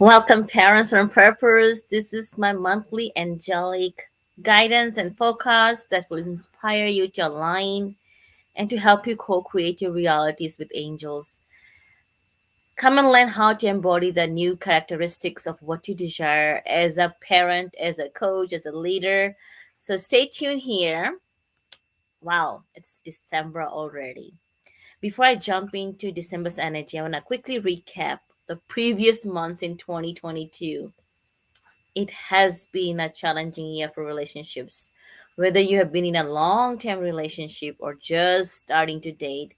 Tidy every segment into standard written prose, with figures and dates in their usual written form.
Welcome, parents on purpose. This is my monthly angelic guidance and forecast that will inspire you to align and to help you co create your realities with angels. Come and learn how to embody the new characteristics of what you desire as a parent, as a coach, as a leader. So stay tuned here. Wow, it's December already. Before I jump into December's energy, I want to quickly recap the previous months in 2022. It has been a challenging year for relationships. Whether you have been in a long term relationship or just starting to date,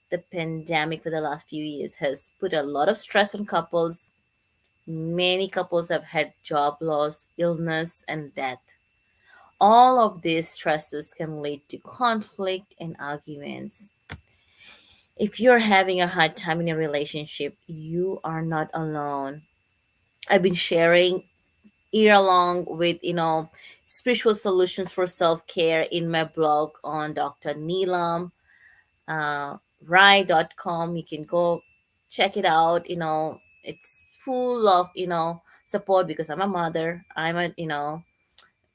the pandemic for the last few years has put a lot of stress on couples. Many couples have had job loss, illness, and death. All of these stresses can lead to conflict and arguments. If you're having a hard time in a relationship, you are not alone. I've been sharing year long with spiritual solutions for self-care in my blog on Dr. Neelam Rai.com. You can go check it out. It's full of support because I'm a mother, I'm a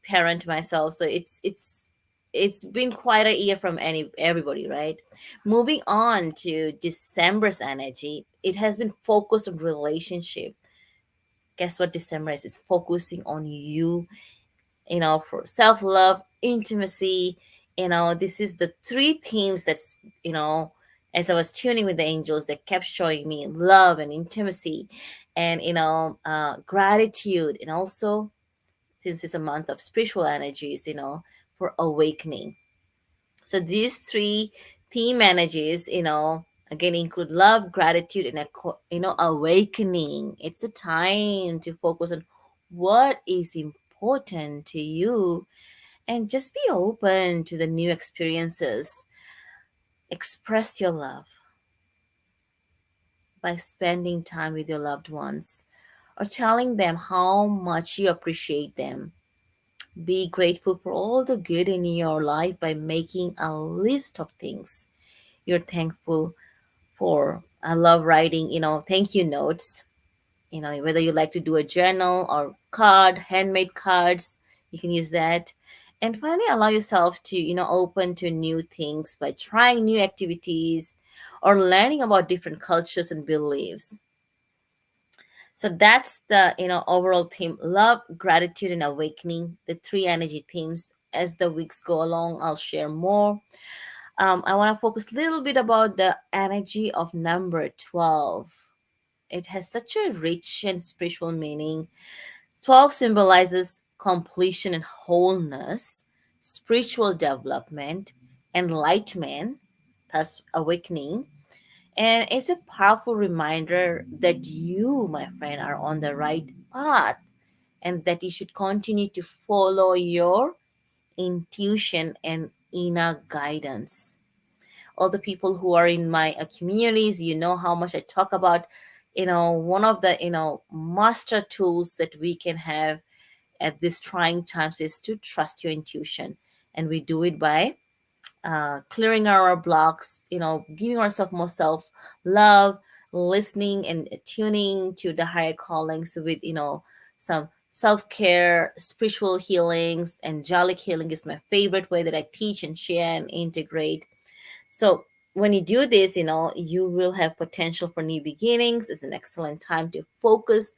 parent myself, so it's been quite a year from everybody, right? Moving on to December's energy, it has been focused on relationship. Guess what December is? It's focusing on you, for self love, intimacy. This is the three themes that's, as I was tuning with the angels, that kept showing me love and intimacy and, gratitude. And also, since it's a month of spiritual energies, for awakening. So these three theme energies, again include love, gratitude, and awakening. It's a time to focus on what is important to you and just be open to the new experiences. Express your love by spending time with your loved ones or telling them how much you appreciate them. Be grateful for all the good in your life by making a list of things you're thankful for. I love writing, thank you notes. Whether you like to do a journal or card, handmade cards, you can use that. And finally, allow yourself to, open to new things by trying new activities or learning about different cultures and beliefs. So that's the, overall theme: love, gratitude, and awakening, the three energy themes. As the weeks go along, I'll share more. I want to focus a little bit about the energy of number 12. It has such a rich and spiritual meaning. 12 symbolizes completion and wholeness, spiritual development, enlightenment, thus awakening. And it's a powerful reminder that you, my friend, are on the right path and that you should continue to follow your intuition and inner guidance. All the people who are in my communities, you know how much I talk about, one of the, master tools that we can have at these trying times is to trust your intuition. And we do it by clearing our blocks, giving ourselves more self love, listening and tuning to the higher callings with, some self care, spiritual healings. Angelic healing is my favorite way that I teach and share and integrate. So when you do this, you will have potential for new beginnings. It's an excellent time to focus,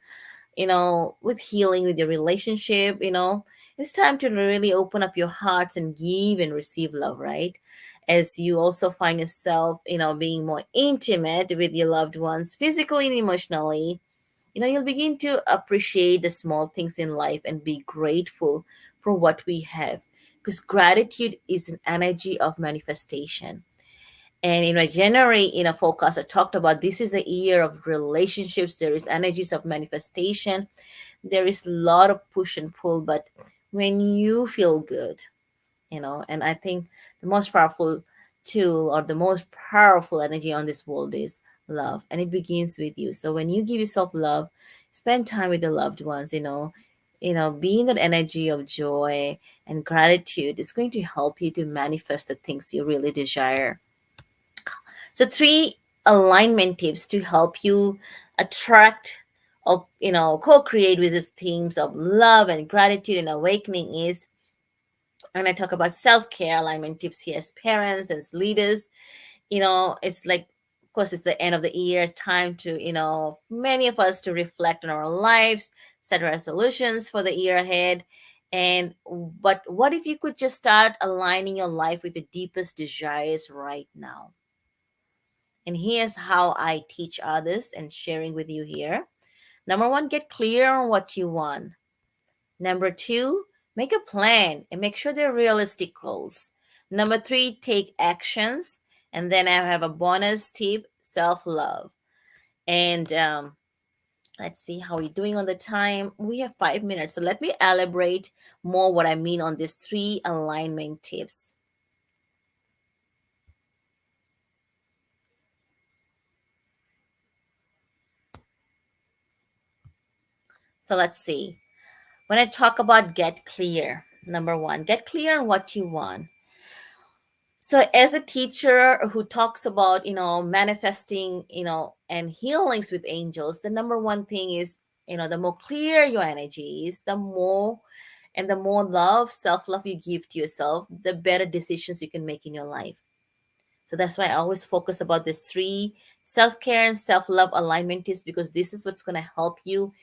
with healing with your relationship. It's time to really open up your hearts and give and receive love, right? As you also find yourself, being more intimate with your loved ones physically and emotionally, you'll begin to appreciate the small things in life and be grateful for what we have, because gratitude is an energy of manifestation. And in my January focus, I talked about this is a year of relationships. There is energies of manifestation. There is a lot of push and pull, but when you feel good, and I think the most powerful tool or the most powerful energy on this world is love, and it begins with you. So when you give yourself love, spend time with the loved ones, being that energy of joy and gratitude is going to help you to manifest the things you really desire. So, three alignment tips to help you attract or co-create with these themes of love and gratitude and awakening is, and I talk about self-care alignment tips here as parents, as leaders. It's like, of course, it's the end of the year, time to, many of us to reflect on our lives, set resolutions for the year ahead. And but what if you could just start aligning your life with the deepest desires right now? And here's how I teach others and sharing with you here. Number one, get clear on what you want. Number two, make a plan and make sure they're realistic goals. Number three, take actions. And then I have a bonus tip, self love. And let's see how we're doing on the time. We have 5 minutes. So let me elaborate more what I mean on these three alignment tips. So let's see. When I talk about get clear, number one, get clear on what you want. So as a teacher who talks about, manifesting, and healings with angels, the number one thing is, the more clear your energy is, the more love, self-love you give to yourself, the better decisions you can make in your life. So that's why I always focus about these three: self-care and self-love alignment tips, because this is what's going to help you,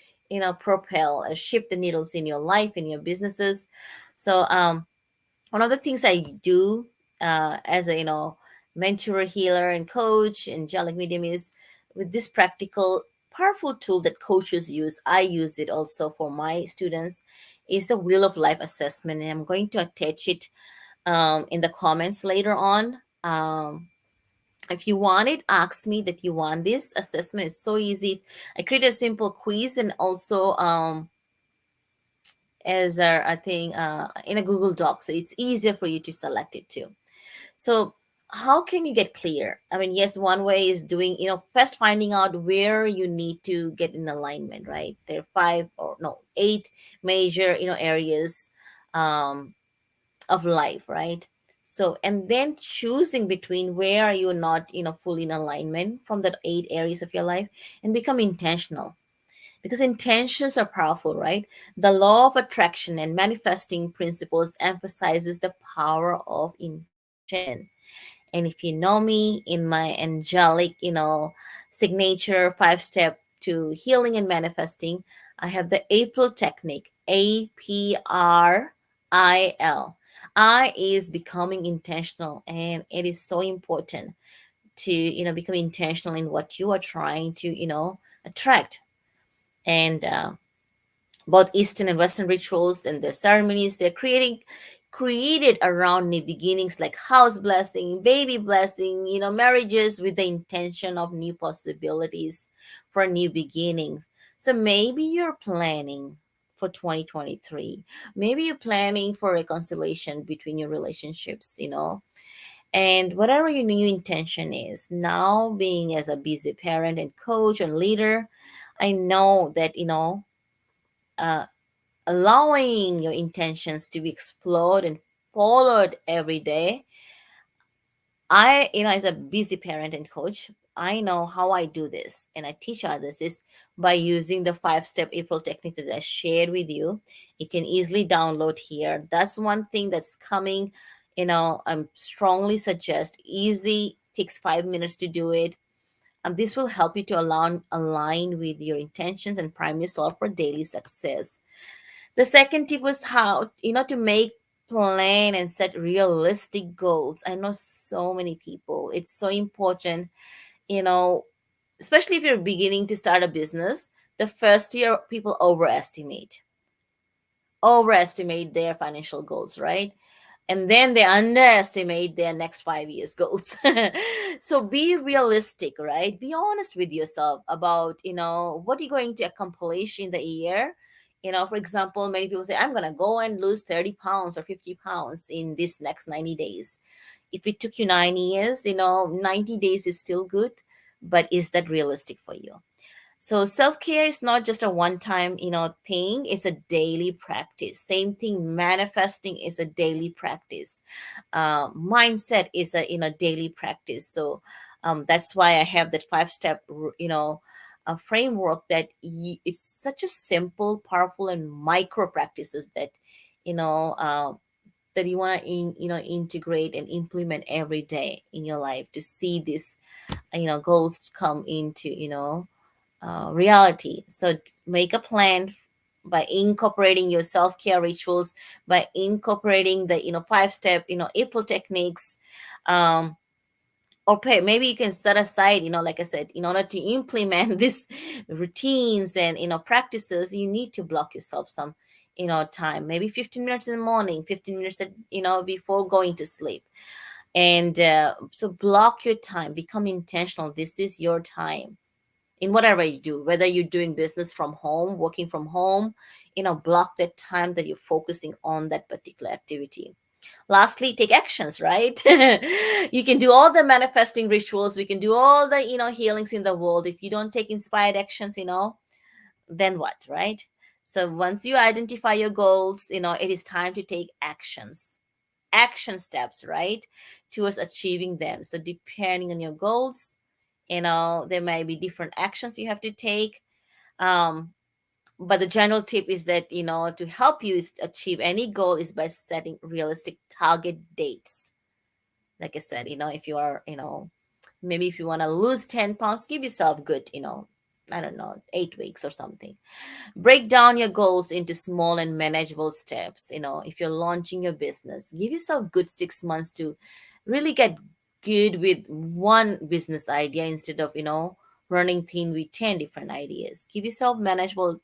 propel shift the needles in your life, in your businesses. So one of the things I do as a, mentor, healer, and coach, angelic medium, is with this practical, powerful tool that coaches use. I use it also for my students. Is the Wheel of Life assessment, and I'm going to attach it in the comments later on. If you want it, ask me that you want this assessment. It's so easy. I created a simple quiz, and also as a thing in a Google Doc, so it's easier for you to select it too. So how can you get clear? I mean, yes, one way is doing, first finding out where you need to get in alignment, right? There are five, or no, eight major, areas um, of life, right? So, and then choosing between where are you not, fully in alignment from that eight areas of your life, and become intentional, because intentions are powerful, right? The law of attraction and manifesting principles emphasizes the power of intention. And if you know me in my angelic, signature 5 step to healing and manifesting, I have the April technique, APRIL. I is becoming intentional, and it is so important to, become intentional in what you are trying to, attract. And both Eastern and Western rituals and their ceremonies, they're created around new beginnings, like house blessing, baby blessing, marriages with the intention of new possibilities for new beginnings. So maybe you're planning for 2023. Maybe you're planning for reconciliation between your relationships, and whatever your new intention is. Now, being as a busy parent and coach and leader, I know that, uh, allowing your intentions to be explored and followed every day. I, as a busy parent and coach, I know how I do this, and I teach others is by using the 5 step April technique that I shared with you. You can easily download here. That's one thing that's coming. I strongly suggest easy, takes 5 minutes to do it. This will help you to align with your intentions and prime yourself for daily success. The second tip was how, to make plan and set realistic goals. I know so many people. It's so important, you know, especially if you're beginning to start a business. The first year, people overestimate their financial goals, right? And then they underestimate their next 5 years goals. So be realistic, right? Be honest with yourself about, what you're going to accomplish in the year. For example, many people say, I'm going to go and lose 30 pounds or 50 pounds in this next 90 days. If it took you 9 years, 90 days is still good, but is that realistic for you? So self-care is not just a one-time, thing, it's a daily practice. Same thing, manifesting is a daily practice. Mindset is a, daily practice. So that's why I have that 5 step, a framework that it's such a simple, powerful, and micro practices that you know that you want to integrate and implement every day in your life to see these goals come into reality. So make a plan by incorporating your self-care rituals, by incorporating the 5 step April techniques, um, or maybe you can set aside, like I said, in order to implement these routines and practices, you need to block yourself some time, maybe 15 minutes in the morning, 15 minutes before going to sleep. And so block your time, become intentional. This is your time in whatever you do, whether you're doing business from home, working from home, block that time that you're focusing on that particular activity. Lastly, take actions, right? You can do all the manifesting rituals, we can do all the healings in the world. If you don't take inspired actions, then what, right? So once you identify your goals, it is time to take action steps, right, towards achieving them. So depending on your goals, there may be different actions you have to take. um but the general tip is that to help you achieve any goal is by setting realistic target dates. Like I said, if you are maybe if you want to lose 10 pounds, give yourself good, I don't know, 8 weeks or something. Break down your goals into small and manageable steps. If you're launching your business, give yourself good 6 months to really get good with one business idea instead of running thin with 10 different ideas. Give yourself manageable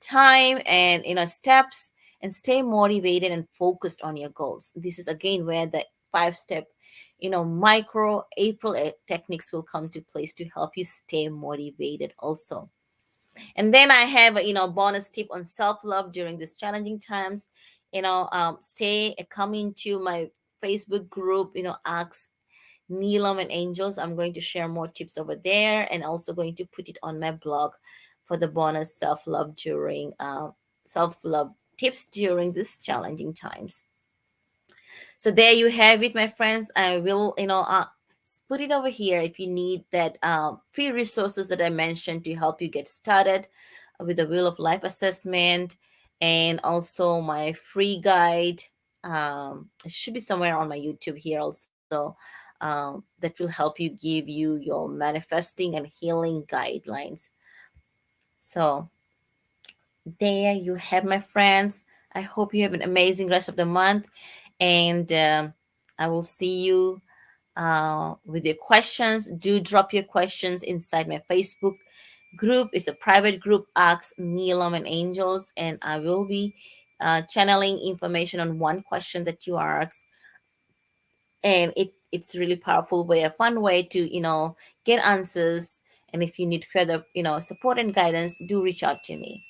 time and steps, and stay motivated and focused on your goals. This is again where the 5 step micro April techniques will come to place to help you stay motivated also. And then I have a bonus tip on self-love during these challenging times. Stay come into my Facebook group, ask Neelam and Angels. I'm going to share more tips over there, and also going to put it on my blog for the bonus self-love tips during these challenging times. So there you have it, my friends. I will, put it over here if you need that free resources that I mentioned to help you get started with the Wheel of Life assessment, and also my free guide. It should be somewhere on my YouTube here also. That will help you, give you your manifesting and healing guidelines. So there you have, my friends. I hope you have an amazing rest of the month, and I will see you with your questions. Do drop your questions inside my Facebook group. It's a private group, Ask Neelam and Angels, and I will be channeling information on one question that you ask. And it's really powerful way, a fun way to get answers. And if you need further support and guidance, do reach out to me.